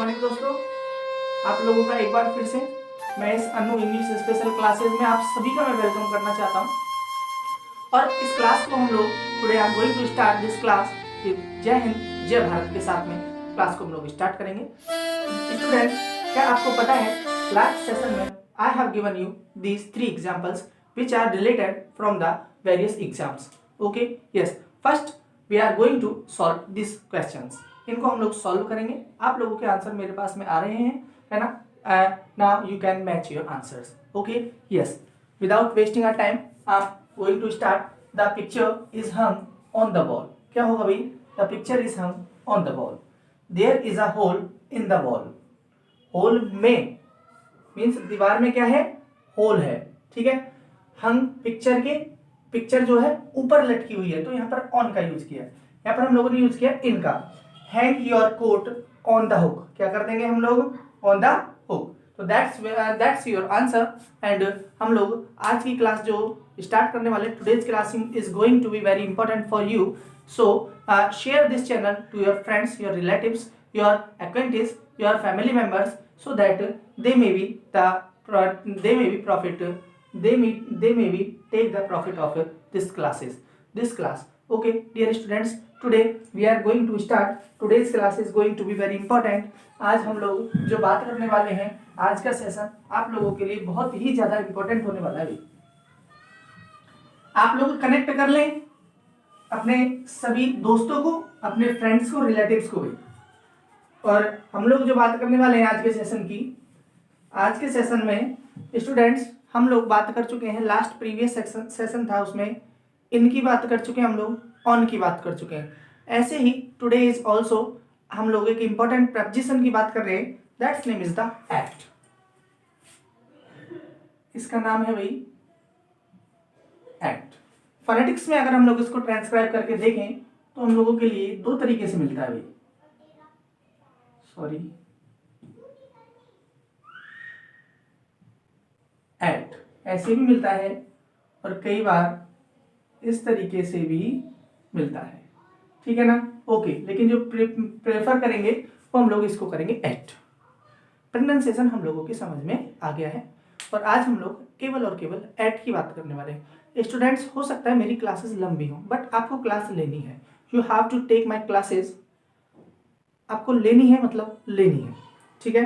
Morning दोस्तों, आप लोगों का एक बार फिर से मैं इस अनु इंग्लिश स्पेशल क्लासेस में आप सभी का मैं वेलकम करना चाहता हूं। और इस क्लास को हम लोग today I am going to start this class with जय हिंद जय भारत के साथ में क्लास को हम लोग स्टार्ट करेंगे। स्टूडेंट, क्या आपको पता है लास्ट सेशन में I have given you these 3 examples which are related from the various exams. Okay, yes, first we are going to solve this questions. इनको हम लोग सॉल्व करेंगे। आप लोगों के आंसर मेरे पास में आ रहे हैं, है ना? Now you can match your answers. Okay, yes, without wasting our time I am going to start. The picture is hung on the wall. क्या होगा भाई? The picture is hung on the wall. There is a hole in the wall. Hole में means दीवार में क्या है? Whole है, ठीक है। हंग पिक्चर जो है ऊपर लटकी हुई है, तो यहाँ पर ऑन का यूज किया। यहाँ पर हम लोगों ने यूज किया इन का। Hang your coat on the hook. क्या कर देंगे हम लोग? On the hook. तो दैट्स योर आंसर। एंड हम लोग आज की क्लास जो स्टार्ट करने वाले, today's classing is going to be very important for you. So share this channel to your friends, your relatives, your acquaintances, your family members, so that they may be take the profit of this class. Okay, dear students, today we are going to start. Today's class is going to be very important. आज हम लोग जो बात करने वाले हैं, आज का सेशन आप लोगों के लिए बहुत ही ज्यादा इंपॉर्टेंट होने वाला है। आप लोग कनेक्ट कर लें अपने सभी दोस्तों को, अपने फ्रेंड्स को, रिलेटिव्स को भी। और हम लोग जो बात करने वाले हैं आज के सेशन में स्टूडेंट्स, हम लोग बात कर चुके हैं, लास्ट प्रीवियस सेशन था उसमें इनकी बात कर चुके हैं, हम लोग ऑन की बात कर चुके हैं। ऐसे ही टुडे इज ऑल्सो हम लोग एक इंपॉर्टेंट प्रपोजिशन की बात कर रहे हैं, that's name is the act. इसका नाम है भाई एक्ट। फोनेटिक्स में अगर हम लोग इसको ट्रांसक्राइब करके देखें तो हम लोगों के लिए 2 तरीके से मिलता है भाई। एक्ट ऐसे भी मिलता है और कई बार इस तरीके से भी मिलता है, ठीक है ना? ओके, लेकिन जो प्रेफर करेंगे वो हम लोग इसको करेंगे एक्ट। प्रोनाउंसिएशन हम लोगों की समझ में आ गया है और आज हम लोग केवल और केवल एक्ट की बात करने वाले हैं। स्टूडेंट्स, हो सकता है मेरी क्लासेस लंबी हो, बट आपको क्लास लेनी है। You have to take my classes. आपको लेनी है, मतलब लेनी है, ठीक है।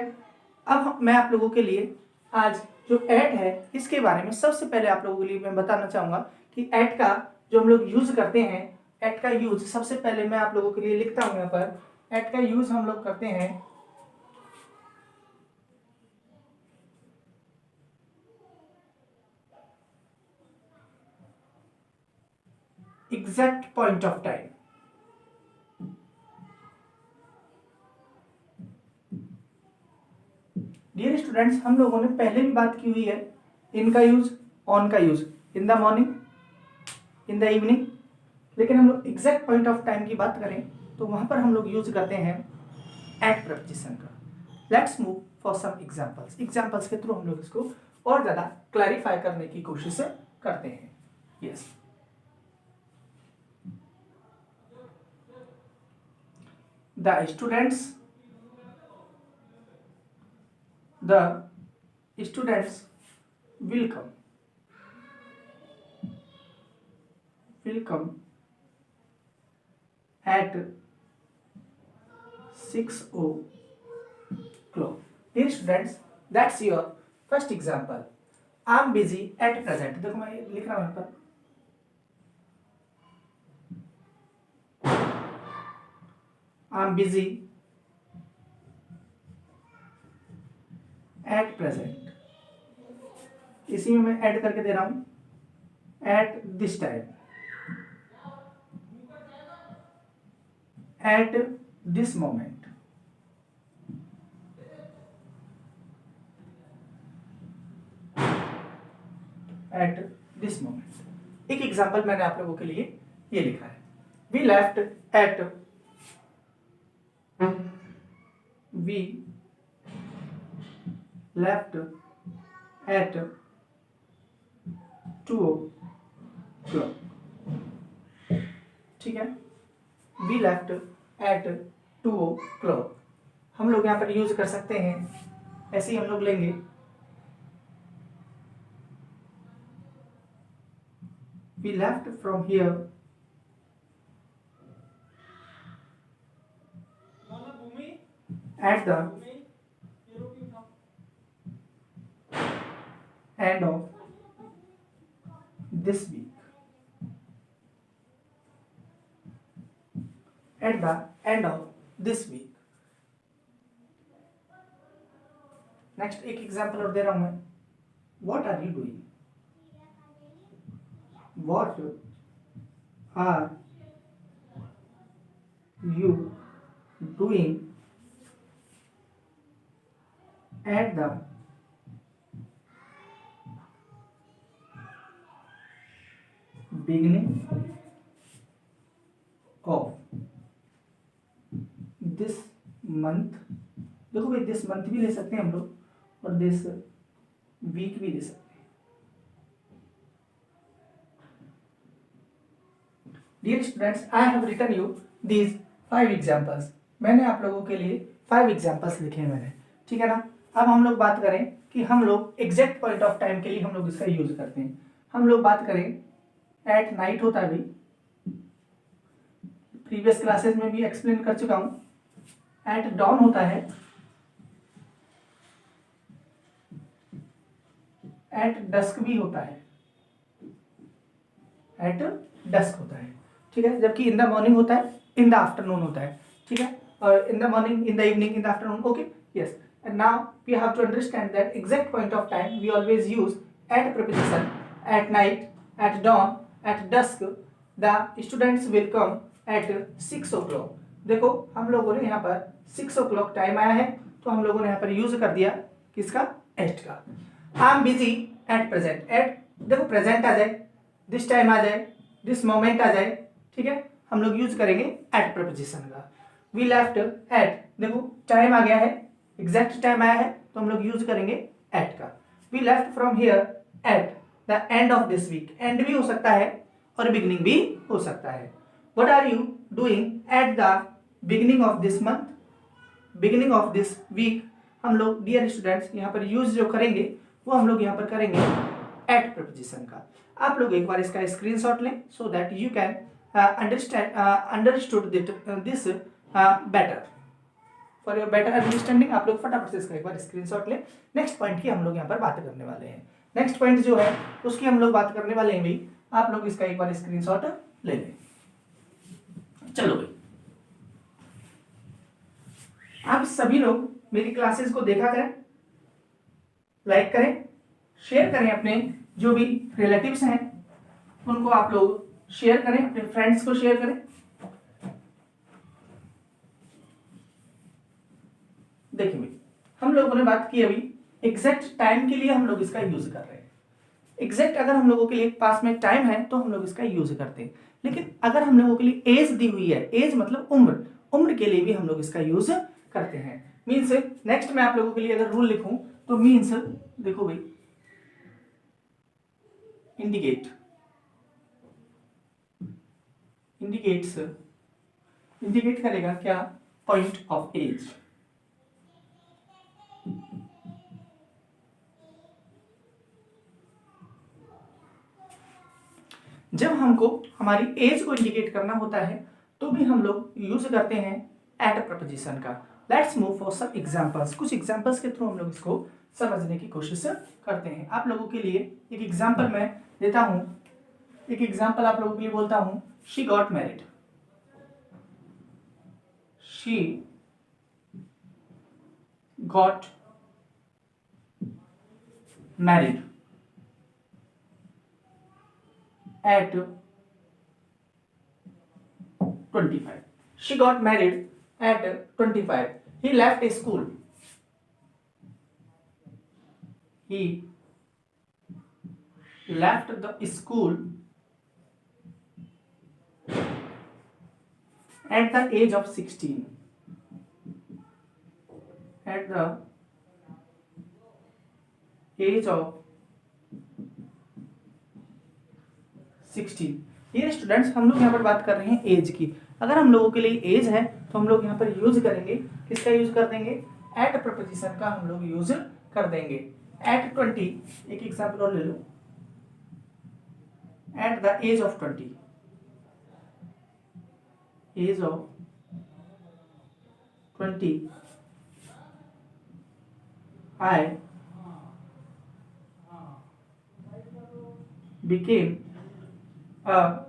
अब मैं आप लोगों के लिए आज जो ऐट है इसके बारे में सबसे पहले आप लोगों के लिए मैं बताना चाहूंगा कि ऐट का जो हम लोग यूज करते हैं, ऐट का यूज सबसे पहले मैं आप लोगों के लिए लिखता हूं। यहाँ पर ऐट का यूज हम लोग करते हैं exact point of time. Dear students, हम लोगों ने पहले भी बात की हुई है इन का यूज, ऑन का use, in the morning, in the evening. लेकिन हम लोग एग्जैक्ट पॉइंट ऑफ टाइम की बात करें तो वहां पर हम लोग यूज करते हैं एट प्रपोजिशन का। Let's move for some examples. Examples के थ्रू हम लोग इसको और ज्यादा क्लैरिफाई करने की कोशिश करते हैं। Yes, the students will come at 6 o'clock. Dear students, that's your first example. I'm busy at present. देखो मैं लिख रहा हूं यहाँ पर, I'm busy at present। इसी में मैं ऐड करके दे रहा हूं at this time, at this moment, at this moment। एक एग्जांपल मैंने आप लोगों के लिए ये लिखा है, we left at 2 o'clock, ठीक है। We left at 2 o'clock। हम लोग यहाँ पर यूज कर सकते हैं, ऐसे ही हम लोग लेंगे। We left from here at the end of this week. At the end of this week. Next एक एग्जाम्पल और दे रहा हूं मैं। What are you doing? What are you doing at the beginning of this month? देखो भाई, this month भी ले सकते हैं हम लोग और दिस वीक भी ले सकते हैं। Dear students, I have written you these 5 examples. मैंने आप लोगों के लिए 5 एग्जाम्पल्स लिखे हैं मैंने, ठीक है ना। अब हम लोग बात करें कि हम लोग एग्जैक्ट पॉइंट ऑफ टाइम के लिए हम लोग इसका यूज करते हैं। हम लोग बात करें एट नाइट होता है, भी प्रीवियस क्लासेस में भी एक्सप्लेन कर चुका हूं। एट डॉन होता है, एट डस्क भी होता है, एट डस्क होता है, ठीक है। जबकि इन द मॉर्निंग होता है, इन द आफ्टरनून होता है, ठीक है। और in the morning, in the evening, in the afternoon, okay, yes. And now we have to understand that exact point of time we always use at preposition, at night, at dawn, at dusk. The students will come at 6 o'clock। देखो हम लोगों ने यहाँ पर 6 o'clock time आया है, तो हम लोगों ने यहाँ पर यूज कर दिया किसका, एट का। I am busy at present. At देखो प्रेजेंट आ जाए, दिस टाइम आ जाए, दिस मोमेंट आ जाए, ठीक है, हम लोग यूज करेंगे एट प्रीपोजिशन का। वी लेफ्ट एट, देखो टाइम आ गया है, एग्जैक्ट टाइम आया है, तो हम लोग यूज करेंगे एट का। We left from here at the end of this week. End भी हो सकता है और बिगिनिंग भी हो सकता है। What are you doing at the beginning of this month, beginning of this week. हम लोग डियर स्टूडेंट्स यहाँ पर यूज जो करेंगे वो हम लोग यहाँ पर करेंगे एट प्रीपोजिशन का। आप लोग एक बार इसका स्क्रीनशॉट लें so that you can understood this better, for your better understanding. आप लोग फटाफट से इसका एक बार स्क्रीनशॉट लें। नेक्स्ट पॉइंट की हम लोग यहाँ पर बात करने वाले हैं। नेक्स्ट पॉइंट जो है उसकी हम लोग बात करने वाले हैं भाई, आप लोग इसका एक बार स्क्रीनशॉट ले लें। चलो भाई, आप सभी लोग मेरी क्लासेस को देखा करें, लाइक करें, शेयर करें, अपने जो भी रिलेटिव्स हैं उनको आप लोग शेयर करें, अपने फ्रेंड्स को शेयर करें। देखिए भाई, हम लोगों ने बात की अभी एग्जैक्ट टाइम के लिए हम लोग इसका यूज कर रहे हैं। एग्जैक्ट अगर हम लोगों के लिए पास में टाइम है तो हम लोग इसका यूज करते हैं। लेकिन अगर हम लोगों के लिए एज दी हुई है, एज मतलब उम्र, उम्र के लिए भी हम लोग इसका यूज करते हैं। मीन्स नेक्स्ट मैं आप लोगों के लिए अगर रूल लिखूं तो मीन्स देखो भाई, इंडिकेट, इंडिकेट्स, इंडिकेट करेगा क्या, पॉइंट ऑफ एज। जब हमको हमारी एज को इंडिकेट करना होता है तो भी हम लोग यूज करते हैं एट प्रपोजिशन का। Let's move for some examples. कुछ एग्जांपल्स के थ्रू हम लोग इसको समझने की कोशिश करते हैं। आप लोगों के लिए एक एग्जांपल मैं देता हूं, एक एग्जांपल आप लोगों के लिए बोलता हूं। She got married, she got married at 25. She got married at 25. He left school. He left the school at the age of 16. At the age of 16। ये स्टूडेंट्स हम लोग यहाँ पर बात कर रहे हैं एज की। अगर हम लोगों के लिए एज है तो हम लोग यहाँ पर यूज करेंगे, किसका यूज कर देंगे, एट प्रपोजिशन का हम लोग यूज कर देंगे। एट 20, एक एग्जाम्पल और ले लो, at the age of 20, age of 20 I became a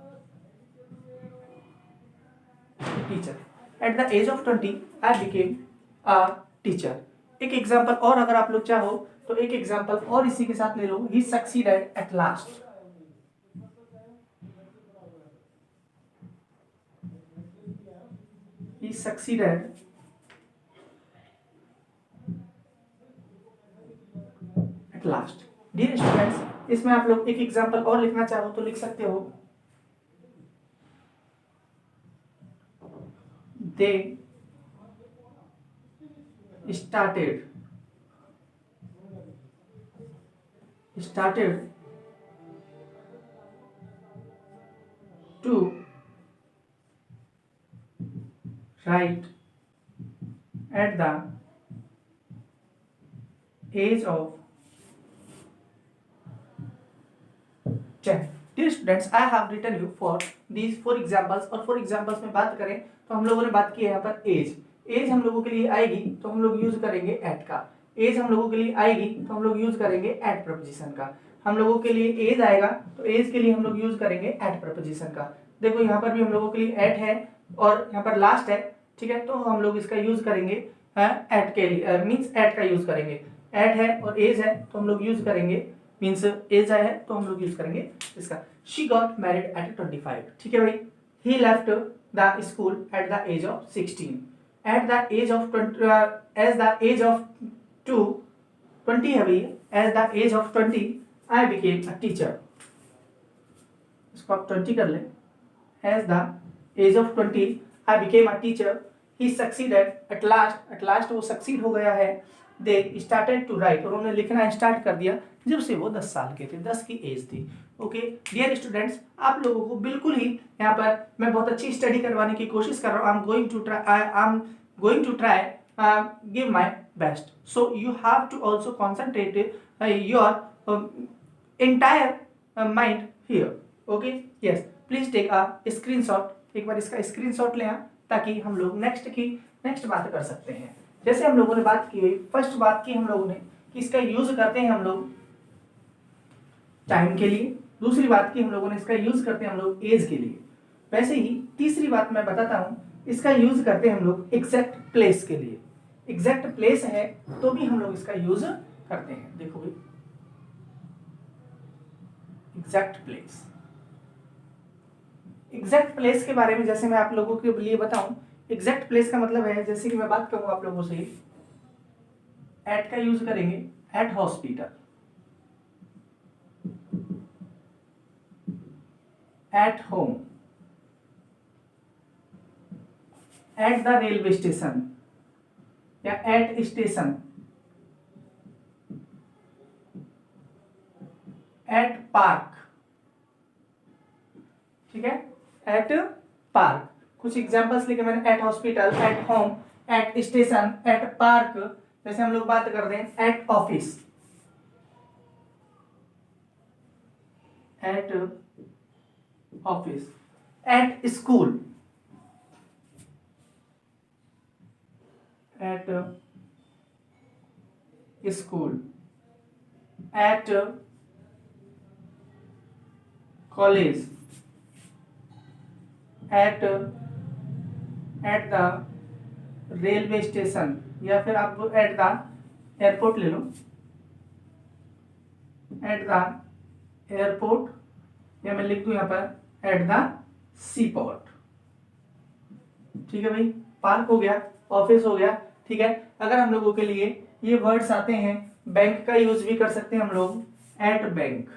teacher. At the age of 20 I became a teacher. एक एग्जाम्पल और अगर आप लोग चाहो तो एक एग्जाम्पल और इसी के साथ ले लो, he succeeded at last. He succeeded at last. Dear students, इसमें आप लोग एक एग्जाम्पल और लिखना चाहो तो लिख सकते हो, they started to write at the age of 10. Dear students, I have written you for these 4 examples. और 4 examples में बात करें तो हम लोगों ने बात की है यहाँ पर एज हम लोगों के लिए आएगी तो हम लोग यूज करेंगे एट का, एज हम लोगों के लिए आएगी तो हम लोग यूज करेंगे एट प्रपोजिशन का, हम लोगों के लिए एज आएगा तो एज के लिए हम लोग यूज करेंगे एट प्रपोजिशन का। देखो यहाँ पर भी हम लोगों के लिए एट है और यहाँ पर लास्ट है, ठीक है, तो हम लोग इसका यूज करेंगे एट के लिए, मीन्स एट का यूज करेंगे, एट है और एज है तो हम लोग यूज करेंगे, मीन्स एज है तो हम लोग यूज करेंगे इसका। शी गॉट मैरिड एट 25, ठीक है भाई। He left the school at the age of 16, at the age of 20, as the age of 20 है भाई, as the age of 20 I became a teacher, इसको आप 20 कर ले, as the age of 20 I became a teacher, he succeeded at last वो succeed हो गया है, दे स्टार्टेड टू राइट, उन्होंने लिखना स्टार्ट कर दिया जब से वो 10 साल के थे, 10 की एज थी। ओके डियर स्टूडेंट्स, आप लोगों को बिल्कुल ही यहाँ पर मैं बहुत अच्छी स्टडी करवाने की कोशिश कर रहा हूँ, I am going to try give my best, so you have to also concentrate your entire mind here. Okay yes, please take a screenshot, एक बार इसका स्क्रीनशॉट लें ताकि हम लोग नेक्स्ट बात कर सकते हैं। जैसे हम लोगों ने बात की हुई, फर्स्ट बात की हम लोगों ने कि इसका यूज करते हैं हम लोग टाइम के लिए, दूसरी बात की हम लोगों ने इसका यूज करते हैं हम लोग एज के लिए, वैसे ही तीसरी बात मैं बताता हूं, इसका यूज करते हैं हम लोग एग्जैक्ट प्लेस के लिए, एग्जैक्ट प्लेस है तो भी हम लोग इसका यूज करते हैं। देखो भाई एग्जैक्ट प्लेस के बारे में जैसे मैं आप लोगों के लिए बताऊं, एग्जैक्ट प्लेस का मतलब है, जैसे कि मैं बात करूं आप लोगों से, एट का यूज करेंगे at hospital, at home, at the railway station या एट स्टेशन, एट पार्क, ठीक है, एट पार्क। कुछ एग्जांपल्स लेके मैंने at hospital, at home, at station, at park, जैसे हम लोग बात करते हैं at office, at office, at school, at school, at college, at the railway station, या फिर आप एट द एयरपोर्ट ले लो, एट द एयरपोर्ट, या मैं लिख दूं यहां पर एट द सी पोर्ट, ठीक है भाई। पार्क हो गया, ऑफिस हो गया, ठीक है। अगर हम लोगों के लिए ये वर्ड्स आते हैं, बैंक का यूज भी कर सकते हैं हम लोग, एट बैंक,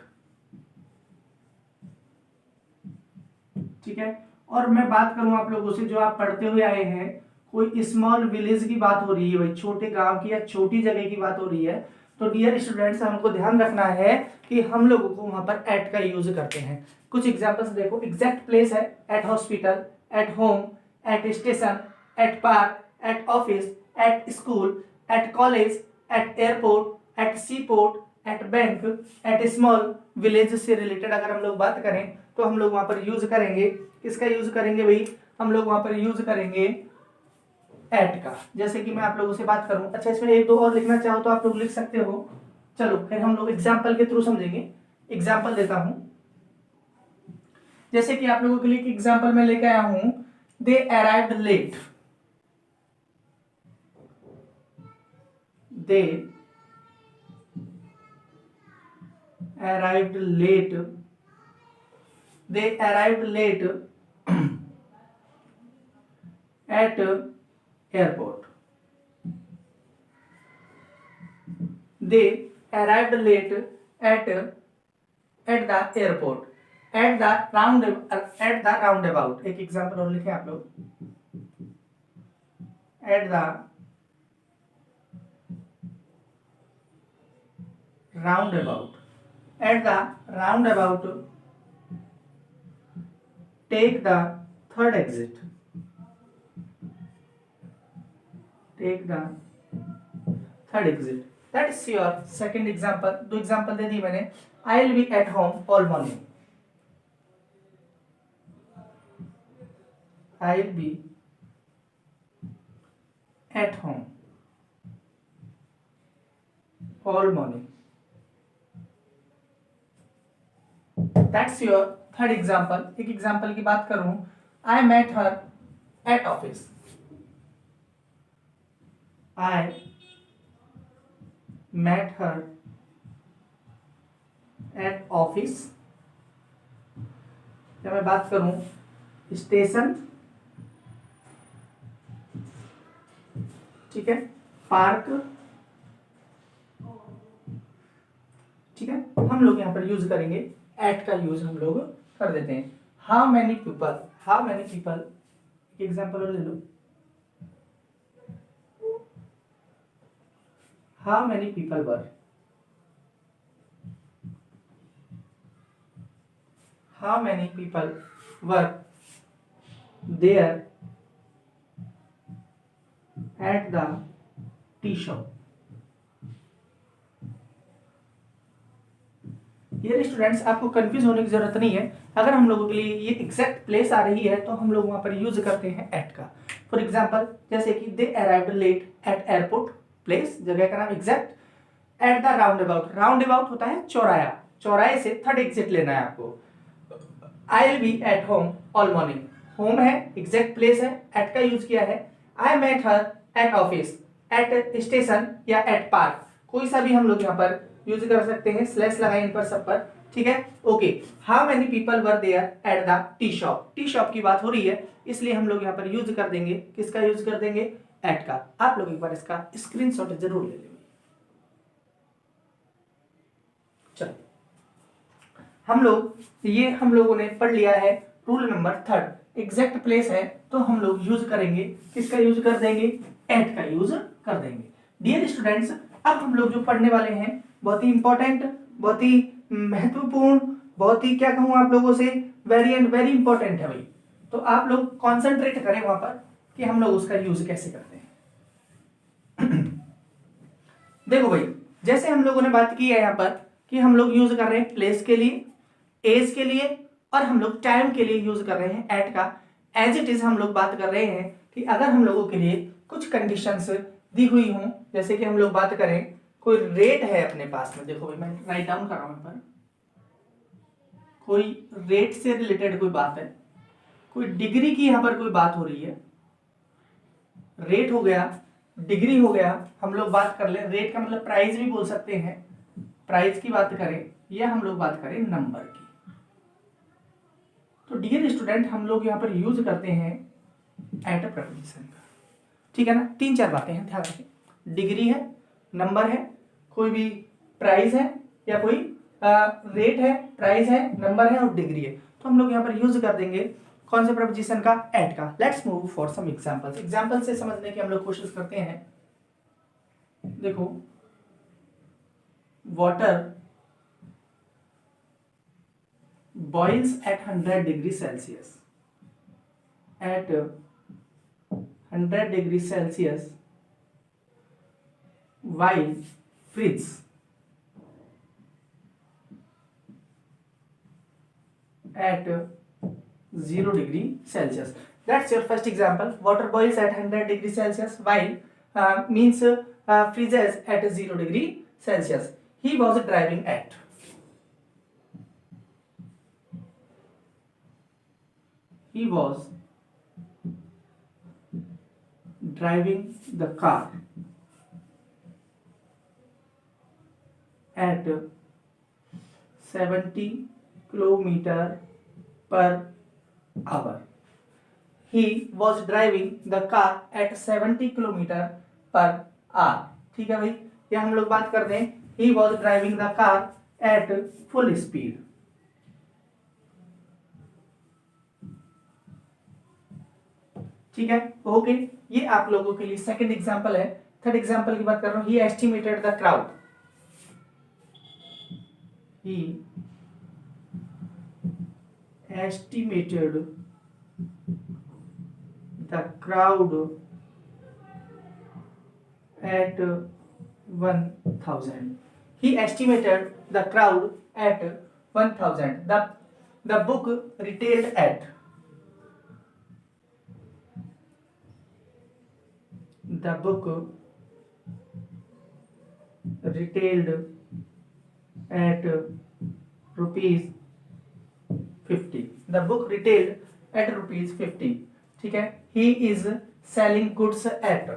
ठीक है। और मैं बात करूं आप लोगों से, जो आप पढ़ते हुए आए हैं, कोई स्मॉल विलेज की बात हो रही है भाई, छोटे गांव की या छोटी जगह की बात हो रही है, तो डियर स्टूडेंट्स हमको ध्यान रखना है कि हम लोगों को वहां पर एट का यूज करते हैं। कुछ एग्जांपल्स देखो, एग्जैक्ट प्लेस है at hospital, at home, at station, at park, at office, at school, at college, at airport, at seaport, at bank, at small village से रिलेटेड अगर हम लोग बात करें तो हम लोग वहां पर यूज करेंगे, किसका यूज करेंगे भाई, हम लोग वहां पर यूज करेंगे एट का। जैसे कि मैं आप लोगों से बात करूं, अच्छा इसमें एक दो और लिखना चाहो तो आप लोग लिख सकते हो। चलो फिर हम लोग एग्जाम्पल के थ्रू समझेंगे। एग्जाम्पल देता हूं, जैसे कि आप लोगों के लिए एग्जाम्पल में लेके आया हूं, they arrived late, they arrived late, they arrived late at airport, they arrived late at the airport, at the roundabout. एक एग्जाम्पल और लिखे आप लोग, at the roundabout, at the roundabout take the third exit, take the third exit. That is your second example. दो example दे दी मैंने। I will be at home all morning, I will be at home all morning. That's your third example. एक example की बात करूं, I met her at office. I met her at office. जब मैं बात करूं स्टेशन, ठीक है, पार्क, ठीक है, हम लोग यहां पर यूज करेंगे एट का यूज हम लोग कर देते हैं। How many people, how many people, example ले लो, how many people were, how many people were there at the tea shop। ये स्टूडेंट्स आपको कंफ्यूज होने की जरूरत नहीं है। अगर हम लोगों के लिए ये एग्जैक्ट प्लेस आ रही है तो हम लोग वहां पर यूज करते हैं एट का। फॉर एग्जांपल जैसे कि they arrived late at airport, place जगह का नाम, exact at the roundabout, roundabout होता है चौराया, चौराहे से थर्ड एग्जिट लेना है आपको। I will be at home all morning, home है, एग्जैक्ट प्लेस है, एट का यूज किया है। I met her at office, at station या एट पार्क, कोई सा भी हम लोग यहाँ पर यूज कर सकते हैं, स्लैश लगाए इन पर सब पर, ठीक है, okay. How many people were there at the tea shop, tea shop की बात हो रही है इसलिए हम लोग यहाँ पर यूज कर देंगे, किसका यूज कर देंगे, एट का। आप लोग एक बार इसका स्क्रीनशॉट जरूर ले लेंगे। चलो हम लोगों ने पढ़ लिया है rule number third, exact place है तो हम लोग यूज करेंगे, किसका यूज कर देंगे, एट का यूज कर देंगे। डियर स्टूडेंट्स, अब हम लोग जो पढ़ने वाले हैं बहुत ही इंपॉर्टेंट, बहुत ही महत्वपूर्ण, बहुत ही क्या कहूं आप लोगों से, वेरी एंड वेरी इंपॉर्टेंट है भाई। तो आप लोग कॉन्सेंट्रेट करें वहां पर कि हम लोग उसका यूज कैसे करते हैं। देखो भाई, जैसे हम लोगों ने बात की है यहाँ पर कि हम लोग यूज कर रहे हैं प्लेस के लिए, एज के लिए, और हम लोग टाइम के लिए यूज कर रहे हैं एट का। एज इट इज हम लोग बात कर रहे हैं कि अगर हम लोगों के लिए कुछ कंडीशंस दी हुई हों, जैसे कि हम लोग बात करें कोई रेट है अपने पास में, देखो भाई मैं राइट डाउन कर रहा हूं पर, कोई रेट से रिलेटेड कोई बात है, कोई डिग्री की यहां पर कोई बात हो रही है, रेट हो गया, डिग्री हो गया, हम लोग बात कर ले, रेट का मतलब प्राइस भी बोल सकते हैं, प्राइस की बात करें या हम लोग बात करें नंबर की। तो डियर स्टूडेंट, हम लोग यहाँ पर यूज करते हैं एट अ प्रपोजिशन का, ठीक है ना। तीन चार बातें हैं, ध्यान रखें, डिग्री है, नंबर है, कोई भी प्राइस है या कोई रेट है, प्राइस है, नंबर है और डिग्री है, तो हम लोग यहाँ पर यूज कर देंगे कौन से प्रपोजिशन का, एट का। Let's move for some examples, example से समझने की हम लोग कोशिश करते हैं। देखो, water boils at 100 degree Celsius, at 100 degree Celsius while freeze at 0 degree Celsius. That's your first example. Water boils at 100 degree Celsius while means freezes at 0 degree Celsius. He was driving the car at 70 kilometer per hour. He was driving the car at 70 kilometer per hour. ठीक है भाई, ये हम लोग बात कर रहे हैं he was driving the car at full speed. ठीक है, ओके। ये आप लोगों के लिए सेकंड एग्जांपल है। थर्ड एग्जांपल की बात कर रहा हूं। he estimated the crowd at 1000. He estimated the crowd at 1000. The book retailed at rupees 50. The book retailed at rupees 50. ठीक है, he is selling goods at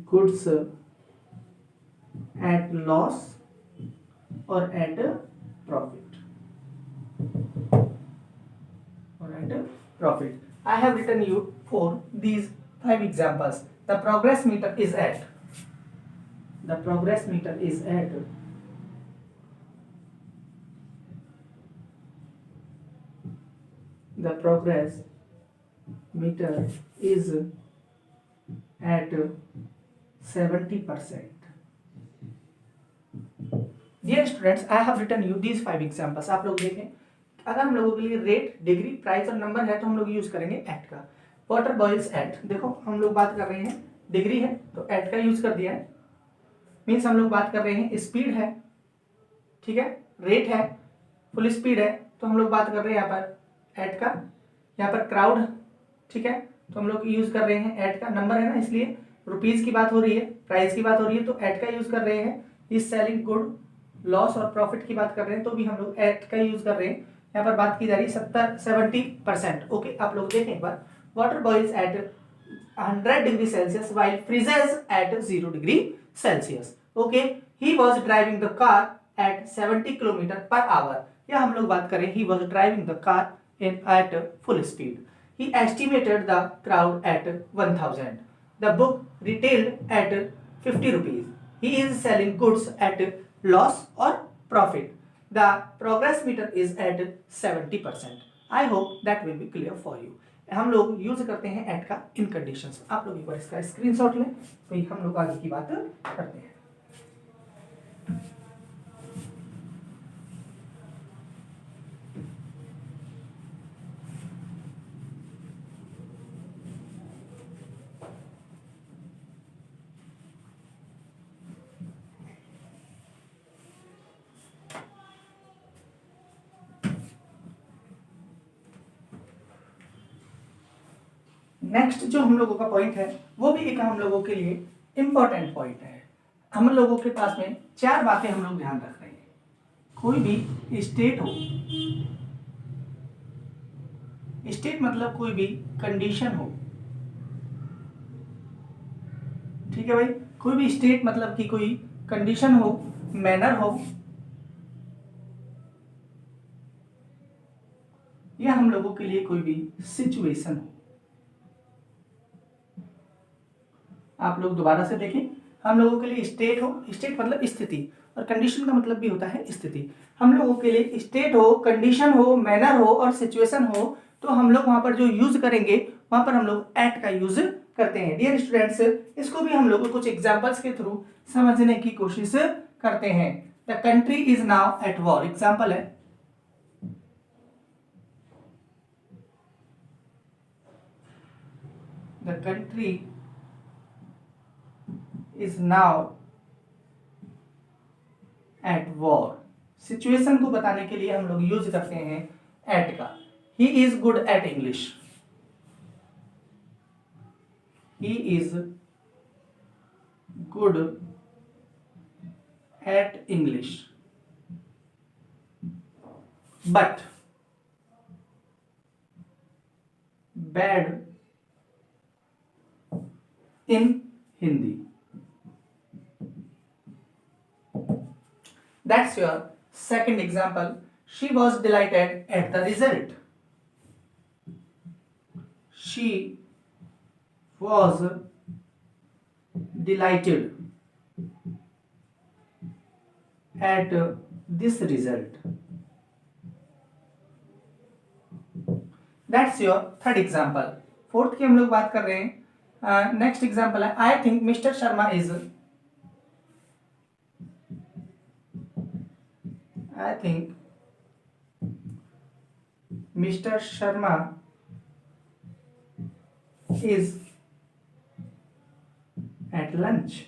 goods at loss or at profit. I have written you for these 5 examples. The progress meter is at 70%. Dear students, I have written you these 5 examples. आप लोग देखें, अगर हम लोगों के लिए rate, degree, price और number है तो हम लोग यूज करेंगे एट का। वाटर बॉइल्स एट, देखो हम लोग बात कर रहे हैं डिग्री है तो एट का यूज कर दिया है। मीन्स हम लोग बात कर रहे हैं स्पीड है, ठीक है, रेट है, फुल स्पीड है तो हम लोग बात कर रहे हैं यहाँ पर एट का। यहाँ पर क्राउड, ठीक है, तो हम लोग यूज कर रहे हैं एट का। नंबर है ना, इसलिए रुपीज की बात हो रही है, प्राइस की बात हो रही है तो एट का यूज कर रहे हैं। इस सेलिंग गुड, लॉस और प्रॉफिट की बात कर रहे हैं तो भी हम लोग एट का यूज कर रहे हैं। यहाँ पर बात की जा रही है 70%। ओके, आप लोग देखें एक बार। Water boils at 100 degree Celsius while freezes at 0 degree Celsius. Okay, he was driving the car at 70 kilometre per hour. या हम लोग बात करें he was driving the car at full speed. He estimated the crowd at 1000. The book retailed at 50 rupees. He is selling goods at loss or profit. The progress meter is at 70%. I hope that will be clear for you. हम लोग use करते हैं eight का इन conditions. आप लोग एक बार इसका स्क्रीनशॉट लें तो हम लोग आगे की बात करते हैं। नेक्स्ट जो हम लोगों का पॉइंट है वो भी एक हम लोगों के लिए इंपॉर्टेंट पॉइंट है। हम लोगों के पास में 4 बातें हम लोग ध्यान रख रहे हैं। कोई भी स्टेट हो, स्टेट मतलब कोई भी कंडीशन हो, ठीक है भाई, कोई भी स्टेट मतलब कि कोई कंडीशन हो, मैनर हो, या हम लोगों के लिए कोई भी सिचुएशन हो। आप लोग दोबारा से देखें, हम लोगों के लिए स्टेट हो, स्टेट मतलब स्थिति, और कंडीशन का मतलब भी होता है स्थिति। हम लोगों के लिए स्टेट हो, कंडीशन हो, मैनर हो और सिचुएशन हो तो हम लोग वहां पर जो यूज करेंगे वहां पर हम लोग एट का यूज करते हैं। डियर स्टूडेंट्स, इसको भी हम लोग कुछ एग्जांपल्स के थ्रू समझने की कोशिश करते हैं। The country is now at war, example है the country is now at war. Situation को बताने के लिए हम लोग यूज करते हैं एट का। He is good at English, he is good at English but bad in Hindi. That's your second example. She was delighted at the result. She was delighted at this result. That's your third example. Fourth की हम लोग बात कर रहे हैं। Next example है आई think mister Sharma is, I think Mr. Sharma is at lunch.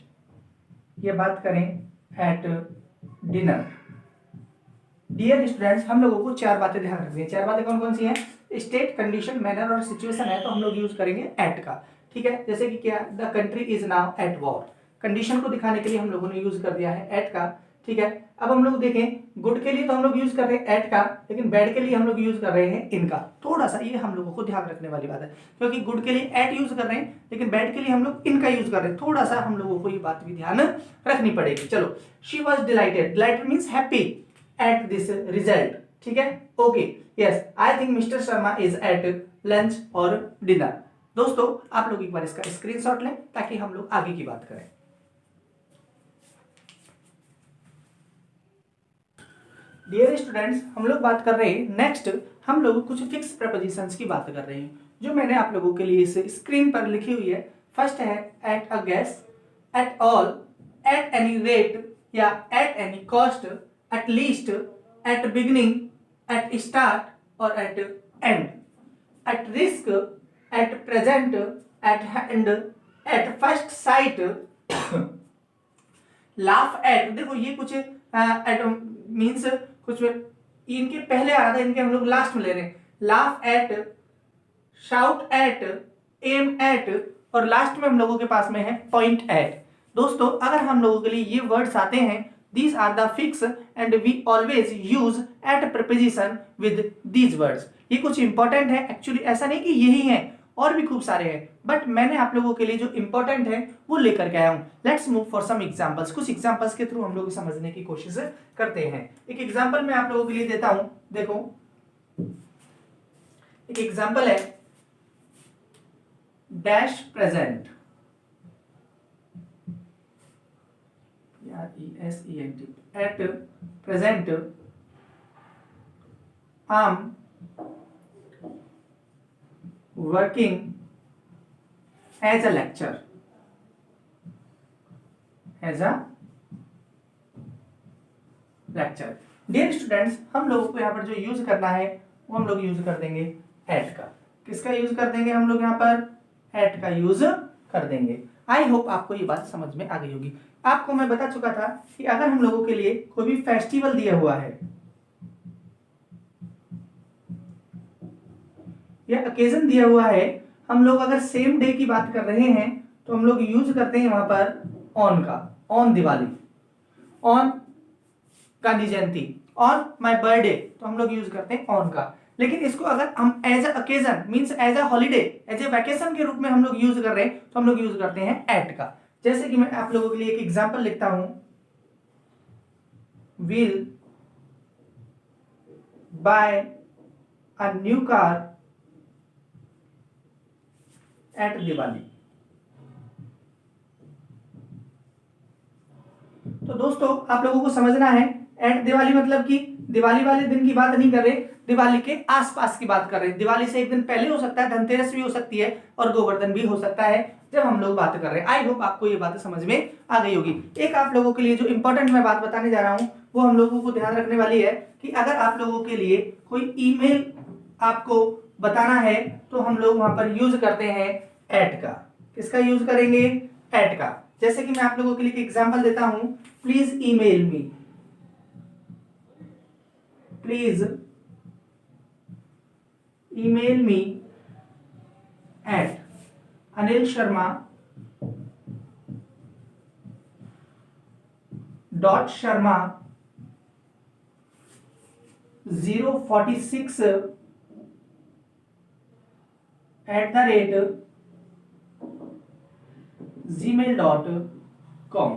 ये बात करें at dinner. डियर स्टूडेंट्स, हम लोगों को चार बातें ध्यान रखनी है। चार बातें कौन कौन सी हैं? स्टेट, कंडीशन, मैनर और सिचुएशन है, तो हम लोग यूज करेंगे एट का। ठीक है, जैसे कि क्या, the country is now at war. Condition को दिखाने के लिए हम लोगों ने यूज कर दिया है एट का। ठीक है, अब हम लोग देखें गुड के लिए तो हम लोग यूज कर रहे हैं एट का, लेकिन बैड के लिए हम लोग यूज कर रहे हैं इनका। थोड़ा सा ये हम लोगों को ध्यान रखने वाली बात है, क्योंकि गुड के लिए एट यूज कर रहे हैं लेकिन बैड के लिए हम लोग इनका यूज कर रहे हैं। थोड़ा सा हम लोगों को ये बात भी ध्यान रखनी पड़ेगी। चलो, she was delighted, delighted means happy at this result. ठीक है, okay, yes, I think mister Sharma is at lunch और डिनर। दोस्तों, आप लोग एक बार इसका स्क्रीनशॉट लें ताकि हम लोग आगे की बात करें। डियर स्टूडेंट्स, हम लोग बात कर रहे हैं नेक्स्ट, हम लोग कुछ फिक्स प्रपोजिशंस की बात कर रहे हैं जो मैंने आप लोगों के लिए इस स्क्रीन पर लिखी हुई है। फर्स्ट है at a guess, at all, at any rate या at any cost, at least, at beginning, at start और at end, at risk, at present, at hand, at first sight, laugh at. देखो ये कुछ eight means कुछ इनके पहले आ रहा था, इनके हम लोग लास्ट में ले रहे हैं। Laugh at, shout at, aim at और लास्ट में हम लोगों के पास में है पॉइंट एट। दोस्तों, अगर हम लोगों के लिए ये वर्ड्स आते हैं, these are the fix and we always use at preposition with these words। ये कुछ इंपॉर्टेंट है, एक्चुअली ऐसा नहीं कि यही है, और भी खूब सारे हैं, बट मैंने आप लोगों के लिए जो इंपॉर्टेंट है वो लेकर के आया हूं। Let's move for some examples. कुछ एग्जांपल्स के थ्रू हम लोग समझने की कोशिश करते हैं। एक एग्जांपल मैं आप लोगों के लिए देता हूं, देखो एक एग्जांपल है dash present, ESENT, at present I am working as a lecturer, as a lecturer। Dear students, हम लोगों को यहाँ पर जो यूज करना है वो हम लोग यूज कर देंगे एट का। किसका यूज कर देंगे हम लोग यहाँ पर? एट का यूज कर देंगे। आई होप आपको ये बात समझ में आ गई होगी। आपको मैं बता चुका था कि अगर हम लोगों के लिए कोई भी फेस्टिवल दिया हुआ है या ओकेजन दिया हुआ है, हम लोग अगर सेम डे की बात कर रहे हैं तो हम लोग यूज करते हैं वहां पर ऑन का। On Diwali, on Gandhi Jayanti, on my birthday, तो हम लोग यूज करते हैं ऑन का। लेकिन इसको अगर हम as a occasion means as a holiday, as a vacation के रूप में हम लोग यूज कर रहे हैं तो हम लोग यूज करते हैं एट का। जैसे कि मैं आप लोगों के लिए एक एग्जांपल लिखता हूं, will buy a new car eight Diwali. तो दोस्तों, आप लोगों को समझना है एट दिवाली मतलब कि दिवाली वाले दिन की बात नहीं कर रहे, दिवाली के आसपास की बात कर रहे हैं। दिवाली से एक दिन पहले हो सकता है, धनतेरस भी हो सकती है और गोवर्धन भी हो सकता है जब हम लोग बात कर रहे हैं। आई होप आपको ये बातें समझ में आ गई होगी। एक आप लोगों के लिए जो इंपॉर्टेंट मैं बात बताने जा रहा हूं वो हम लोगों को ध्यान रखने वाली है कि अगर आप लोगों के लिए कोई ईमेल आपको बताना है तो हम लोग वहां पर यूज करते हैं एट का। किसका यूज करेंगे? एट का। जैसे कि मैं आप लोगों के लिए एक एग्जांपल देता हूं, please email me, please email me at Anil Sharma .sharma 046 @gmail.com।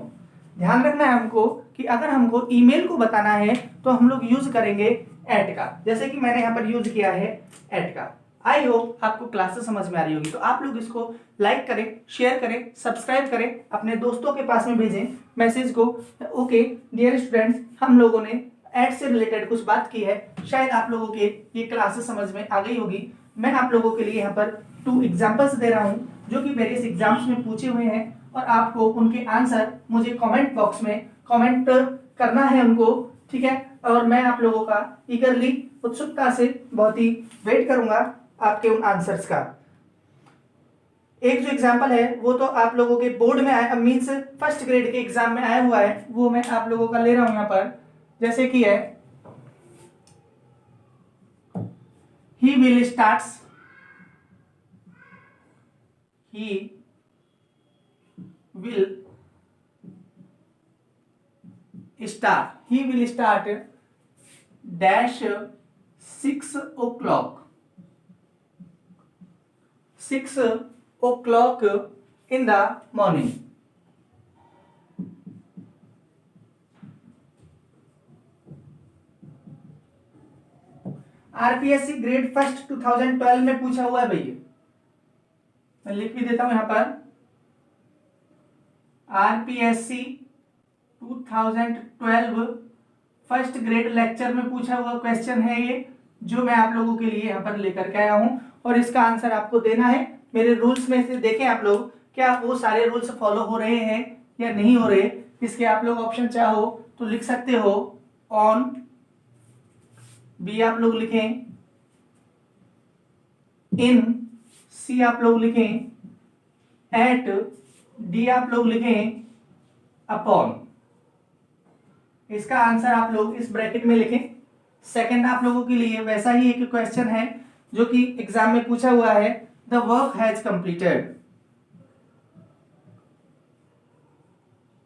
ध्यान रखना है हमको कि अगर हमको ईमेल को बताना है तो हम लोग यूज करेंगे एट का, जैसे कि मैंने यहां पर यूज किया है एट का। आई होप आपको क्लासेस समझ में आ रही होगी। तो आप लोग इसको लाइक करें, शेयर करें, सब्सक्राइब करें, अपने दोस्तों के पास में भेजें मैसेज को। ओके डियर स्टूडेंट्स, हम लोगों ने एड से रिलेटेड कुछ बात की है, शायद आप लोगों के ये क्लासेस समझ में आ गई होगी। मैं आप लोगों के लिए यहाँ पर 2 एग्जाम्पल्स दे रहा हूँ जो कि वेरियस एग्जाम्स में पूछे हुए हैं और आपको उनके आंसर मुझे कमेंट बॉक्स में कमेंट करना है उनको, ठीक है। और मैं आप लोगों का ईगरली, उत्सुकता से बहुत ही वेट करूंगा आपके उन आंसर्स का। एक जो एग्जांपल है वो तो आप लोगों के बोर्ड में आया, मींस फर्स्ट ग्रेड के एग्जाम में आया हुआ है, वो मैं आप लोगों का ले रहा हूं यहाँ पर। जैसे कि है, he will start dash 6 o'clock in the morning। RPSC grade first 2012 में पूछा हुआ है भैया, मैं लिख भी देता हूं यहां पर। आरपीएससी 2012 फर्स्ट ग्रेड लेक्चर में पूछा हुआ क्वेश्चन है ये, जो मैं आप लोगों के लिए यहाँ पर लेकर के आया हूं और इसका आंसर आपको देना है। मेरे रूल्स में से देखें आप लोग, क्या वो सारे रूल्स फॉलो हो रहे हैं या नहीं हो रहे। इसके आप लोग ऑप्शन चाहो तो लिख सकते हो ऑन, बी आप लोग लिखें इन, सी आप लोग लिखें एट, डी आप लोग लिखें अपॉन। इसका आंसर आप लोग इस ब्रैकेट में लिखें। सेकंड आप लोगों के लिए वैसा ही एक क्वेश्चन है जो कि एग्जाम में पूछा हुआ है, the work has completed,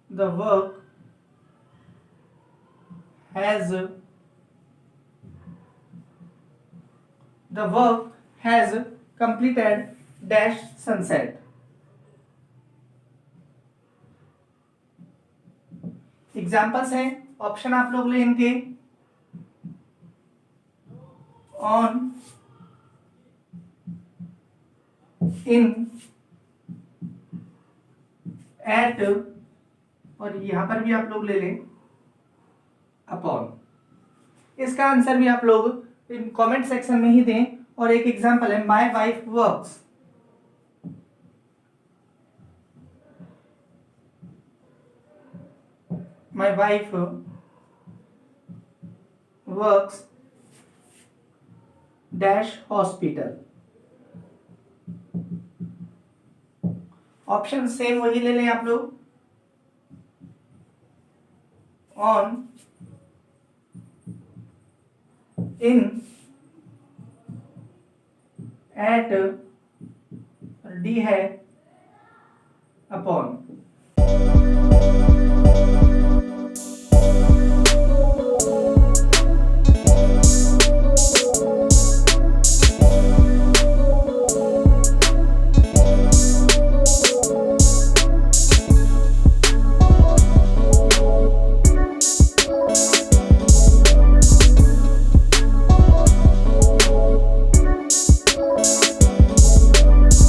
the work has completed dash sunset. Examples हैं, ऑप्शन आप लोग लेंगे ऑन, इन, एट, और यहां पर भी आप लोग ले लें अपॉन। इसका आंसर भी आप लोग कमेंट सेक्शन में ही दें। और एक एग्जांपल है, my wife works, my wife works dash hospital. Option same वही ले लें आप लोग, ऑन, इन, एट, डी है अपॉन।